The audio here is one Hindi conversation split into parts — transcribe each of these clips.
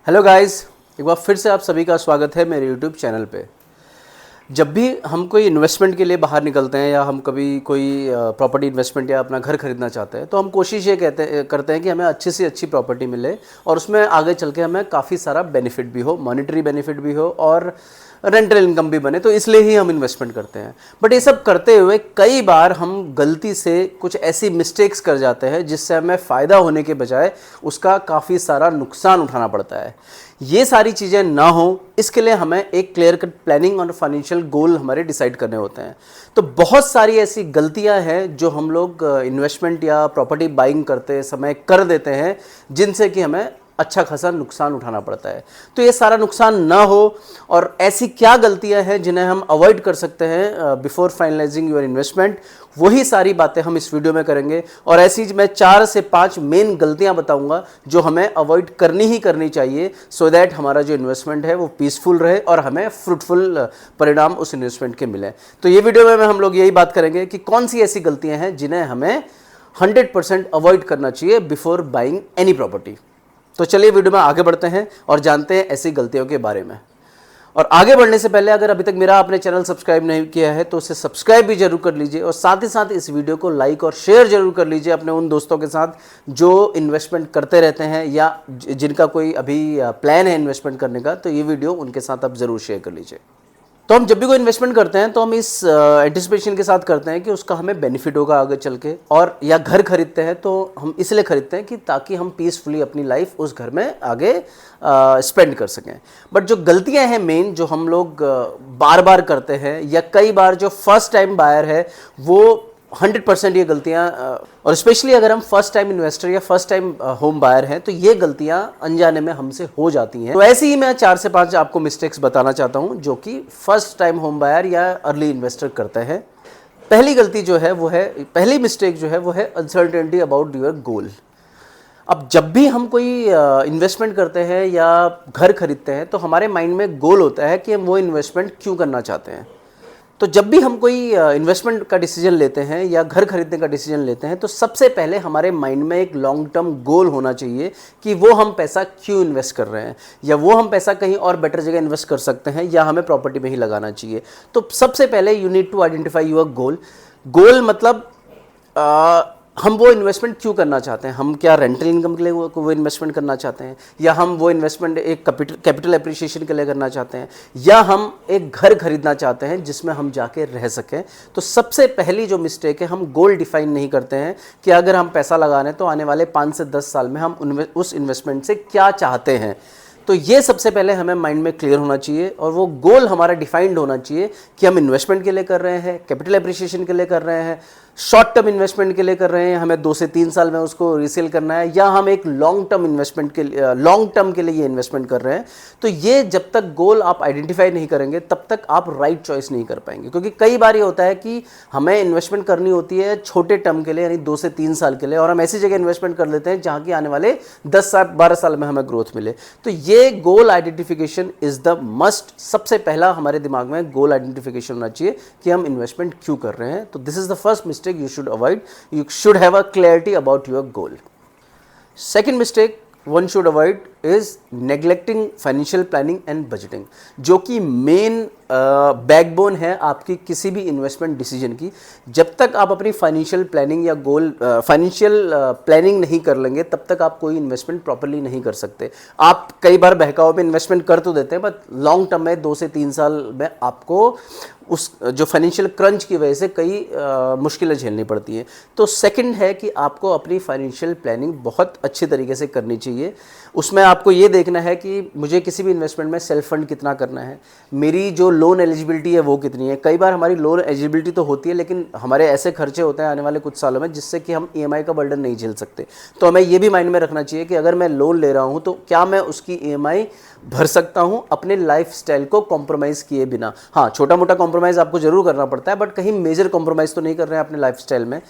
हेलो गाइस, एक बार फिर से आप सभी का स्वागत है मेरे यूट्यूब चैनल पे। जब भी हम कोई इन्वेस्टमेंट के लिए बाहर निकलते हैं या हम कभी कोई प्रॉपर्टी इन्वेस्टमेंट या अपना घर खरीदना चाहते हैं तो हम कोशिश ये करते हैं कि हमें अच्छी से अच्छी प्रॉपर्टी मिले और उसमें आगे चल के हमें काफ़ी सारा बेनिफिट भी हो, मॉनेटरी बेनिफिट भी हो और रेंटल इनकम भी बने। तो इसलिए ही हम इन्वेस्टमेंट करते हैं। बट ये सब करते हुए कई बार हम गलती से कुछ ऐसी मिस्टेक्स कर जाते हैं जिससे हमें फ़ायदा होने के बजाय उसका काफ़ी सारा नुकसान उठाना पड़ता है। ये सारी चीज़ें ना हो इसके लिए हमें एक क्लियर कट प्लानिंग और फाइनेंशियल गोल हमारे डिसाइड करने होते हैं। तो बहुत सारी ऐसी गलतियां हैं जो हम लोग इन्वेस्टमेंट या प्रॉपर्टी बाइंग करते समय कर देते हैं जिनसे कि हमें अच्छा खासा नुकसान उठाना पड़ता है। तो ये सारा नुकसान ना हो और ऐसी क्या गलतियां हैं जिन्हें हम अवॉइड कर सकते हैं बिफोर फाइनलाइजिंग योर इन्वेस्टमेंट, वही सारी बातें हम इस वीडियो में करेंगे। और ऐसी मैं 4 से 5 मेन गलतियां बताऊंगा जो हमें अवॉइड करनी ही करनी चाहिए सो दैट हमारा जो इन्वेस्टमेंट है वो पीसफुल रहे और हमें फ्रूटफुल परिणाम उस इन्वेस्टमेंट के मिले। तो ये वीडियो में हम लोग यही बात करेंगे कि कौन सी ऐसी गलतियां हैं जिन्हें हमें 100% अवॉइड करना चाहिए बिफोर बाइंग एनी प्रॉपर्टी। तो चलिए वीडियो में आगे बढ़ते हैं और जानते हैं ऐसी गलतियों के बारे में। और आगे बढ़ने से पहले अगर अभी तक मेरा आपने चैनल सब्सक्राइब नहीं किया है तो उसे सब्सक्राइब भी जरूर कर लीजिए और साथ ही साथ इस वीडियो को लाइक और शेयर जरूर कर लीजिए अपने उन दोस्तों के साथ जो इन्वेस्टमेंट करते रहते हैं या जिनका कोई अभी प्लान है इन्वेस्टमेंट करने का। तो ये वीडियो उनके साथ आप जरूर शेयर कर लीजिए। तो हम जब भी कोई इन्वेस्टमेंट करते हैं तो हम इस एंटिसिपेशन के साथ करते हैं कि उसका हमें बेनिफिट होगा आगे चल के। और या घर खरीदते हैं तो हम इसलिए खरीदते हैं कि ताकि हम पीसफुली अपनी लाइफ उस घर में आगे स्पेंड कर सकें। बट जो गलतियां हैं मेन जो हम लोग बार बार करते हैं या कई बार जो फर्स्ट टाइम बायर है वो 100% ये गलतियां और स्पेशली अगर हम फर्स्ट टाइम इन्वेस्टर या फर्स्ट टाइम होम बायर हैं तो ये गलतियां अनजाने में हमसे हो जाती हैं। तो ऐसे ही मैं 4 से 5 आपको मिस्टेक्स बताना चाहता हूं जो कि फर्स्ट टाइम होम बायर या अर्ली इन्वेस्टर करते हैं। पहली गलती जो है वो है, पहली मिस्टेक जो है वो है अनसर्टेनिटी अबाउट योर गोल। अब जब भी हम कोई इन्वेस्टमेंट करते हैं या घर खरीदते हैं तो हमारे माइंड में गोल होता है कि हम वो इन्वेस्टमेंट क्यों करना चाहते हैं। तो जब भी हम कोई इन्वेस्टमेंट का डिसीजन लेते हैं या घर खरीदने का डिसीजन लेते हैं तो सबसे पहले हमारे माइंड में एक लॉन्ग टर्म गोल होना चाहिए कि वो हम पैसा क्यों इन्वेस्ट कर रहे हैं या वो हम पैसा कहीं और बेटर जगह इन्वेस्ट कर सकते हैं या हमें प्रॉपर्टी में ही लगाना चाहिए। तो सबसे पहले you need to identify your goal. Goal मतलब हम वो इन्वेस्टमेंट क्यों करना चाहते हैं। हम क्या रेंटल इनकम के लिए वो इन्वेस्टमेंट करना चाहते हैं या हम वो इन्वेस्टमेंट एक कैपिटल एप्रिसिएशन के लिए करना चाहते हैं या हम एक घर खरीदना चाहते हैं जिसमें हम जाके रह सकें। तो सबसे पहली जो मिस्टेक है, हम गोल डिफाइन नहीं करते हैं कि अगर हम पैसा लगा रहे हैं तो आने वाले 5 से 10 साल में हम उस इन्वेस्टमेंट से क्या चाहते हैं। तो ये सबसे पहले हमें माइंड में क्लियर होना चाहिए और वो गोल हमारा डिफाइंड होना चाहिए कि हम इन्वेस्टमेंट के लिए कर रहे हैं, कैपिटल एप्रिसिएशन के लिए कर रहे हैं, शॉर्ट टर्म इन्वेस्टमेंट के लिए कर रहे हैं, हमें 2 से 3 साल में उसको रीसेल करना है, या हम एक लॉन्ग टर्म इन्वेस्टमेंट के लिए लॉन्ग टर्म के लिए ये इन्वेस्टमेंट कर रहे हैं। तो ये जब तक गोल आप आइडेंटिफाई नहीं करेंगे तब तक आप राइट चॉइस नहीं कर पाएंगे। क्योंकि कई बार ये होता है कि हमें इन्वेस्टमेंट करनी होती है छोटे टर्म के लिए यानी 2 से 3 साल के लिए और हम ऐसी जगह इन्वेस्टमेंट कर लेते हैं जहाँ की आने वाले 10 साल 12 साल में हमें ग्रोथ मिले। तो ये गोल आइडेंटिफिकेशन इज द मस्ट। सबसे पहला हमारे दिमाग में गोल आइडेंटिफिकेशन होना चाहिए कि हम इन्वेस्टमेंट क्यों कर रहे हैं। तो this is the first mistake you should avoid. You should have a clarity about your goal. Second mistake one should avoid is neglecting financial planning and budgeting, जो कि मेन बैकबोन है आपकी किसी भी इन्वेस्टमेंट डिसीजन की। जब तक आप अपनी फाइनेंशियल प्लानिंग या गोल फाइनेंशियल प्लानिंग नहीं कर लेंगे तब तक आप कोई इन्वेस्टमेंट प्रॉपर्ली नहीं कर सकते। आप कई बार बहकाव में इन्वेस्टमेंट कर तो देते हैं बट लॉन्ग टर्म में 2 से 3 साल में आपको उस जो फाइनेंशियल क्रंच की वजह से कई मुश्किलें झेलनी पड़ती हैं। तो सेकंड है कि आपको अपनी फाइनेंशियल प्लानिंग बहुत अच्छे तरीके से करनी चाहिए। उसमें आपको ये देखना है कि मुझे किसी भी इन्वेस्टमेंट में सेल्फ फंड कितना करना है, मेरी जो लोन एलिजिबिलिटी है वो कितनी है। कई बार हमारी लोन एलिजिबिलिटी तो होती है लेकिन हमारे ऐसे खर्चे होते हैं आने वाले कुछ सालों में जिससे कि हम ईएमआई का बर्डन नहीं झेल सकते। तो हमें ये भी माइंड में रखना चाहिए कि अगर मैं लोन ले रहा हूँ तो क्या मैं उसकी ईएमआई भर सकता हूँ अपने लाइफस्टाइल को कॉम्प्रोमाइज़ किए बिना। हाँ, छोटा मोटा कॉम्प्रोमाइज़ आपको जरूर करना पड़ता है बट कहीं मेजर कॉम्प्रोमाइज़ तो नहीं कर रहे हैं अपने लाइफस्टाइल में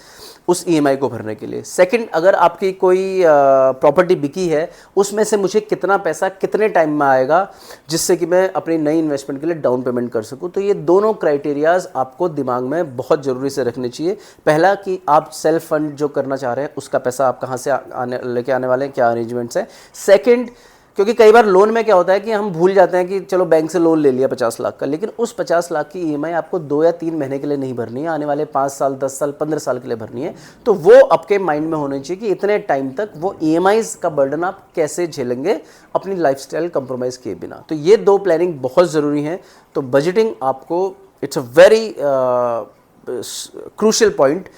उस ईएमआई को भरने के लिए। सेकंड, अगर आपकी कोई प्रॉपर्टी बिकी है उसमें से मुझे कितना पैसा कितने टाइम में आएगा जिससे कि मैं अपनी नई इन्वेस्टमेंट के लिए डाउन पेमेंट कर सकूं। तो ये दोनों क्राइटेरियाज आपको दिमाग में बहुत ज़रूरी से रखने चाहिए। पहला कि आप सेल्फ फंड जो करना चाह रहे हैं उसका पैसा आप कहाँ से लेके आने वाले हैं, क्या अरेंजमेंट्स है। सेकंड, क्योंकि कई बार लोन में क्या होता है कि हम भूल जाते हैं कि चलो बैंक से लोन ले लिया 50 लाख का, लेकिन उस 50 लाख की ईएमआई आपको 2 या 3 महीने के लिए नहीं भरनी है, आने वाले 5 साल 10 साल 15 साल के लिए भरनी है। तो वो आपके माइंड में होना चाहिए कि इतने टाइम तक वो ईएमआईज का बर्डन आप कैसे झेलेंगे अपनी लाइफस्टाइल कंप्रोमाइज़ किए बिना। तो ये 2 प्लानिंग बहुत ज़रूरी हैं। तो बजटिंग आपको it's a very crucial point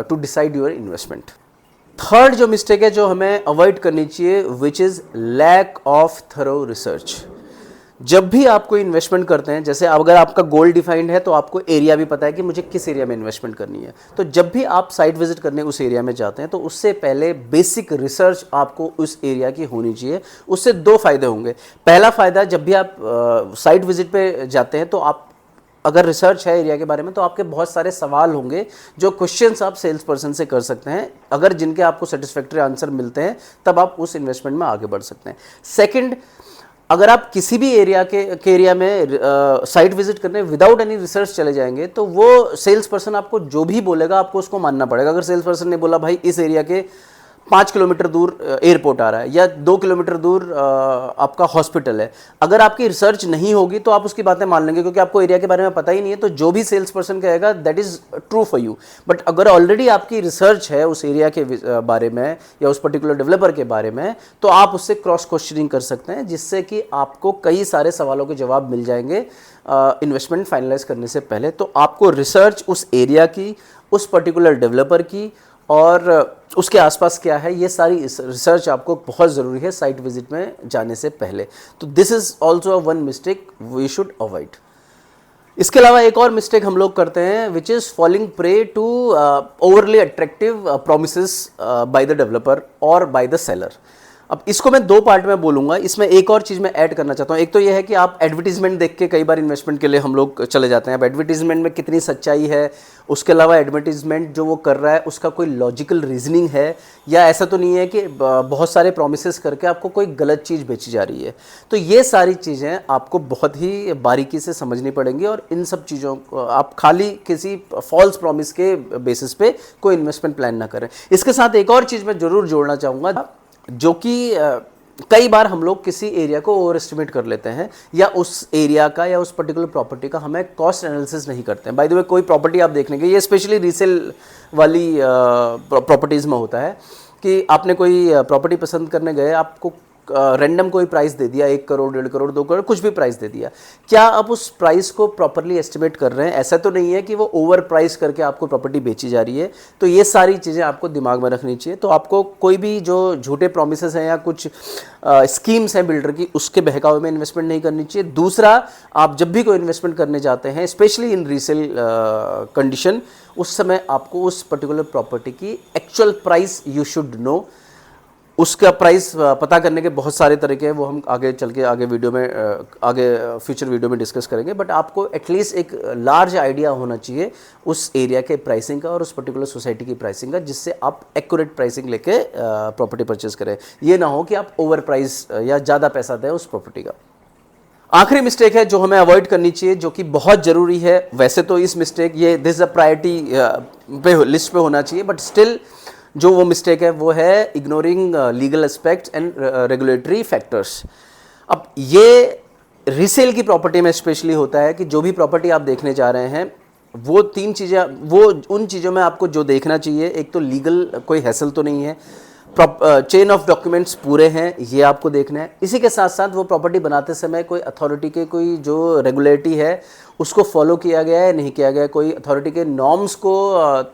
to decide your investment. Third जो मिस्टेक है जो हमें अवॉइड करनी चाहिए, which is lack of thorough research. जब भी आप कोई इन्वेस्टमेंट करते हैं, जैसे अगर आपका गोल डिफाइंड है तो आपको एरिया भी पता है कि मुझे किस एरिया में इन्वेस्टमेंट करनी है, तो जब भी आप साइट विजिट करने उस एरिया में जाते हैं तो उससे पहले बेसिक रिसर्च आपको उस एरिया की होनी चाहिए। उससे 2 फायदे होंगे। पहला फ़ायदा, जब भी आप साइट विजिट पे जाते हैं तो आप अगर रिसर्च है एरिया के बारे में तो आपके बहुत सारे सवाल होंगे जो क्वेश्चंस आप सेल्स पर्सन से कर सकते हैं। अगर जिनके आपको सेटिस्फैक्टरी आंसर मिलते हैं तब आप उस इन्वेस्टमेंट में आगे बढ़ सकते हैं। सेकंड, अगर आप किसी भी एरिया के एरिया में साइट विजिट करने विदाउट एनी रिसर्च चले जाएंगे तो वो सेल्स पर्सन आपको जो भी बोलेगा आपको उसको मानना पड़ेगा। अगर सेल्स पर्सन ने बोला भाई इस एरिया के 5 किलोमीटर दूर एयरपोर्ट आ रहा है या 2 किलोमीटर दूर आपका हॉस्पिटल है, अगर आपकी रिसर्च नहीं होगी तो आप उसकी बातें मान लेंगे क्योंकि आपको एरिया के बारे में पता ही नहीं है। तो जो भी सेल्स पर्सन कहेगा that is true for you. But अगर ऑलरेडी आपकी रिसर्च है उस एरिया के बारे में या उस पर्टिकुलर डेवलपर के बारे में, तो आप उससे क्रॉस क्वेश्चनिंग कर सकते हैं, जिससे कि आपको कई सारे सवालों के जवाब मिल जाएंगे इन्वेस्टमेंट फाइनलाइज करने से पहले। तो आपको रिसर्च उस एरिया की, उस पर्टिकुलर डेवलपर की और उसके आसपास क्या है, ये सारी रिसर्च आपको बहुत ज़रूरी है साइट विजिट में जाने से पहले। तो this is also one mistake we should avoid. इसके अलावा एक और मिस्टेक हम लोग करते हैं which is falling prey to overly attractive promises by the developer और बाय द सेलर। अब इसको मैं 2 पार्ट में बोलूँगा। इसमें एक और चीज़ मैं ऐड करना चाहता हूँ। एक तो यह है कि आप एडवर्टीजमेंट देख के कई बार इन्वेस्टमेंट के लिए हम लोग चले जाते हैं। अब एडवर्टीजमेंट में कितनी सच्चाई है, उसके अलावा एडवर्टीजमेंट जो वो कर रहा है उसका कोई लॉजिकल रीजनिंग है, या ऐसा तो नहीं है कि बहुत सारे प्रोमिसेस करके आपको कोई गलत चीज़ बेची जा रही है। तो ये सारी चीज़ें आपको बहुत ही बारीकी से समझनी पड़ेंगी और इन सब चीज़ों को आप खाली किसी फॉल्स प्रॉमिस के बेसिस पे कोई इन्वेस्टमेंट प्लान ना करें। इसके साथ एक और चीज़ मैं ज़रूर जोड़ना चाहूँगा, जो कि कई बार हम लोग किसी एरिया को ओवर एस्टिमेट कर लेते हैं या उस एरिया का या उस पर्टिकुलर प्रॉपर्टी का हमें कॉस्ट एनालिसिस नहीं करते हैं। बाय द वे, कोई प्रॉपर्टी आप देखने के, ये स्पेशली रीसेल वाली प्रॉपर्टीज़ में होता है कि आपने कोई प्रॉपर्टी पसंद करने गए, आपको रैंडम कोई प्राइस दे दिया, 1 करोड़ 1.5 करोड़ 2 करोड़ कुछ भी प्राइस दे दिया। क्या आप उस प्राइस को प्रॉपरली एस्टिमेट कर रहे हैं? ऐसा तो नहीं है कि वो ओवर प्राइस करके आपको प्रॉपर्टी बेची जा रही है। तो ये सारी चीज़ें आपको दिमाग में रखनी चाहिए। तो आपको कोई भी जो झूठे प्रोमिसेस हैं या कुछ स्कीम्स हैं बिल्डर की, उसके बहकावे में इन्वेस्टमेंट नहीं करनी चाहिए। दूसरा, आप जब भी कोई इन्वेस्टमेंट करने जाते हैं, स्पेशली इन रीसेल कंडीशन, उस समय आपको उस पर्टिकुलर प्रॉपर्टी की actual price you should know. उसका प्राइस पता करने के बहुत सारे तरीके हैं, वो हम आगे चल के आगे फ्यूचर वीडियो में डिस्कस करेंगे। बट आपको एटलीस्ट एक लार्ज आइडिया होना चाहिए उस एरिया के प्राइसिंग का और उस पर्टिकुलर सोसाइटी की प्राइसिंग का, जिससे आप एक्यूरेट प्राइसिंग लेके प्रॉपर्टी परचेज करें। ये ना हो कि आप ओवर प्राइस या ज़्यादा पैसा दें उस प्रॉपर्टी का। आखिरी मिस्टेक है जो हमें अवॉइड करनी चाहिए, जो कि बहुत ज़रूरी है। वैसे तो इस मिस्टेक ये दिस अ प्रायोरिटी पे लिस्ट पे होना चाहिए, बट स्टिल जो वो मिस्टेक है वो है ignoring legal aspects and regulatory factors. अब ये रीसेल की प्रॉपर्टी में स्पेशली होता है कि जो भी प्रॉपर्टी आप देखने जा रहे हैं, वो 3 चीज़ें, वो उन चीज़ों में आपको जो देखना चाहिए, एक तो लीगल कोई हैसल तो नहीं है, चेन ऑफ डॉक्यूमेंट्स पूरे हैं, ये आपको देखना है। इसी के साथ साथ वो प्रॉपर्टी बनाते समय कोई अथॉरिटी के कोई जो रेगुलेटरी है उसको फॉलो किया गया है नहीं किया गया है, कोई अथॉरिटी के नॉर्म्स को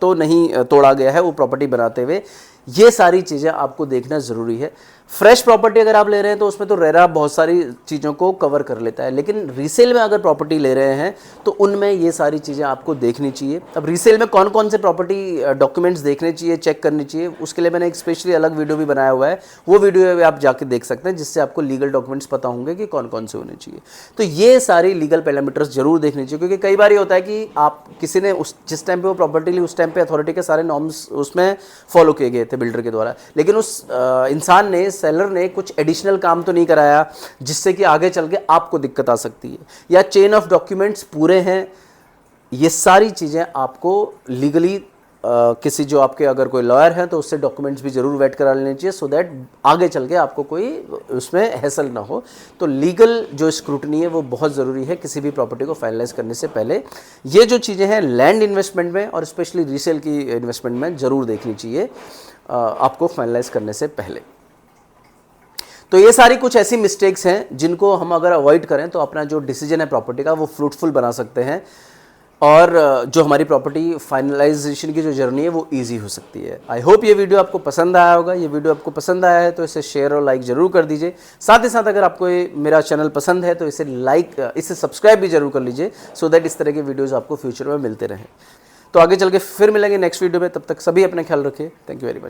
तो नहीं तोड़ा गया है वो प्रॉपर्टी बनाते हुए। ये सारी चीज़ें आपको देखना ज़रूरी है। फ्रेश प्रॉपर्टी अगर आप ले रहे हैं तो उसमें तो रेरा बहुत सारी चीज़ों को कवर कर लेता है, लेकिन रीसेल में अगर प्रॉपर्टी ले रहे हैं तो उनमें ये सारी चीज़ें आपको देखनी चाहिए। अब रीसेल में कौन कौन से प्रॉपर्टी डॉक्यूमेंट्स देखने चाहिए, चेक करनी चाहिए, उसके लिए मैंने एक स्पेशली अलग वीडियो भी बनाया हुआ है, वो वीडियो आप जाके देख सकते हैं, जिससे आपको लीगल डॉक्यूमेंट्स पता होंगे कि कौन कौन से होने चाहिए। तो ये सारी लीगल पैरामीटर्स जरूर देखनी चाहिए, क्योंकि कई बार ये होता है कि आप किसी ने जिस टाइम पर वो प्रॉपर्टी ली उस टाइम पर अथॉरिटी के सारे नॉर्म्स उसमें फॉलो किए गए थे बिल्डर के द्वारा, लेकिन उस इंसान ने, सेलर ने कुछ एडिशनल काम तो नहीं कराया जिससे कि आगे चल के आपको दिक्कत आ सकती है, या चेन ऑफ डॉक्यूमेंट्स पूरे हैं। ये सारी चीज़ें आपको लीगली किसी जो आपके अगर कोई लॉयर हैं तो उससे डॉक्यूमेंट्स भी ज़रूर वेट करा लेने चाहिए, सो दैट आगे चल के आपको कोई उसमें हैसल ना हो। तो लीगल जो स्क्रूटनी है वो बहुत ज़रूरी है किसी भी प्रॉपर्टी को फाइनलाइज करने से पहले। ये जो चीज़ें हैं लैंड इन्वेस्टमेंट में और स्पेशली रीसेल की इन्वेस्टमेंट में ज़रूर देखनी चाहिए आपको फाइनलाइज करने से पहले। तो ये सारी कुछ ऐसी मिस्टेक्स हैं जिनको हम अगर अवॉइड करें तो अपना जो डिसीजन है प्रॉपर्टी का वो फ्रूटफुल बना सकते हैं और जो हमारी प्रॉपर्टी फाइनलाइजेशन की जो जर्नी है वो इजी हो सकती है। आई होप ये वीडियो आपको पसंद आया होगा। ये वीडियो आपको पसंद आया है तो इसे शेयर और लाइक ज़रूर कर दीजिए। साथ ही साथ अगर आपको ये मेरा चैनल पसंद है तो इसे सब्सक्राइब भी ज़रूर कर लीजिए, सो दैट इस तरह के वीडियोज़ आपको फ्यूचर में मिलते रहें। तो आगे चल के फिर मिलेंगे नेक्स्ट वीडियो में, तब तक सभी अपना ख्याल रखिए। Thank you very much.